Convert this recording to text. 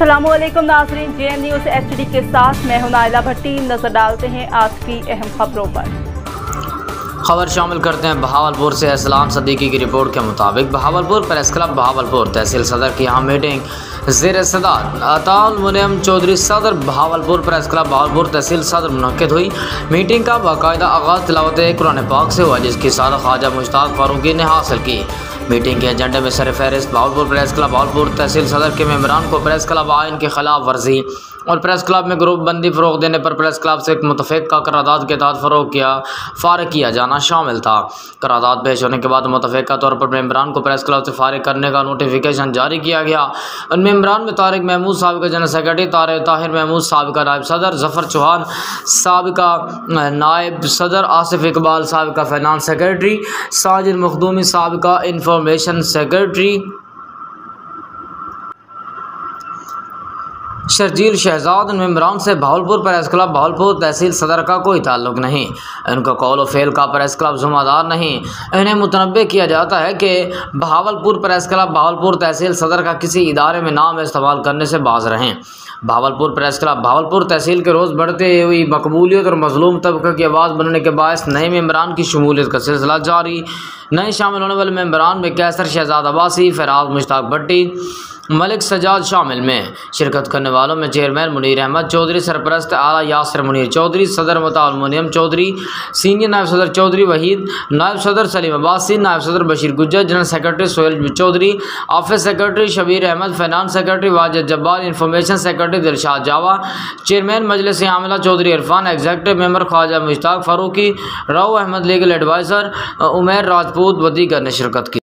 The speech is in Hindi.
अस्सलामुअलैकुम नाज़रीन, JN न्यूज़ HD के साथ मैं हूं नाइला भट्टी। नजर डालते हैं आज की अहम खबरों पर। खबर शामिल करते हैं बहावलपुर से। असलाम सदीकी की रिपोर्ट के मुताबिक बहावलपुर प्रेस क्लब बहावलपुर तहसील सदर की यहाँ मीटिंग ज़ेर सदारत अताउल मुनीम चौधरी सदर बहावलपुर प्रेस क्लब बहावलपुर तहसील सदर मुनक्किद हुई। मीटिंग का बाकायदा आगाज़ तिलावत कुरान पाक से हुआ, जिसकी सदर ख्वाजा मुश्ताक फारूकी ने हासिल की। मीटिंग के एजेंडे में सरफहरिस्त बहावलपुर प्रेस क्लब बहावलपुर तहसील सदर के मेंबरान को प्रेस क्लब आइन की खिलाफ वर्जी और प्रेस क्लब में ग्रुप बंदी फ़रोग देने पर प्रेस क्लब से मुतफ़िक़ा करारदाद के तहत फ़ारिग किया जाना शामिल था। करारदाद पेश होने के बाद मुतफ़िक़ा तौर पर मेंबरान को प्रेस क्लब से फ़ारिग करने का नोटिफिकेशन जारी किया गया। उन मेंबरान में तारिक महमूद साबिक़ा जनरल सेक्रेटरी, ताहिर महमूद साबिक़ा नायब सदर, ज़फ़र चौहान साबिक़ा नायब सदर, आसिफ इकबाल साबिक़ा फाइनेंस सेक्रेटरी, साजिद मखदूमी साबिक़ा इंफॉर्मेशन सेक्रेटरी, शर्जील शहजाद। मेंबरान से बहावलपुर प्रेस क्लब बहावलपुर तहसील सदर का कोई ताल्लुक़ नहीं। इनका कौल व फेल का प्रेस क्लब ज़िम्मेदार नहीं। इन्हें मुतनब्बे किया जाता है कि बहावलपुर प्रेस क्लब बहावलपुर तहसील सदर का किसी इदारे में नाम इस्तेमाल करने से बाज रहें। बहावलपुर प्रेस क्लब बहावलपुर तहसील के रोज़ बढ़ते हुई मकबूलियत और मज़लूम तबके की आवाज़ बनने के बायस नए मेंबरान की शमूलियत का सिलसिला जारी। नए शामिल होने वाले मेंबरान में कैसर शहजाद अब्बासी, फराज मुश्ताक भट्टी, मलिक सजाद शामिल में। शिरकत करने वालों में चेयरमैन मुनीर अहमद चौधरी, सरपरस्त आला यासर मुनीर चौधरी, सदर मुताल मुनीम चौधरी, सीनियर नायब सदर चौधरी वहीद, नायब सदर सलीम अब्बासी, नायब सदर Bashir Gujjar, general secretary Sohail Chaudhry, office secretary Shabbir Ahmed, finance secretary Wajid Jabbar, information secretary Dilshad Jawa, chairman मजलिस आमिला Chaudhry Irfan, executive member Khwaja Mushtaq Farooqui, Rao Ahmed, legal adviser Umair Rajput व दीगर ने शिरकत की।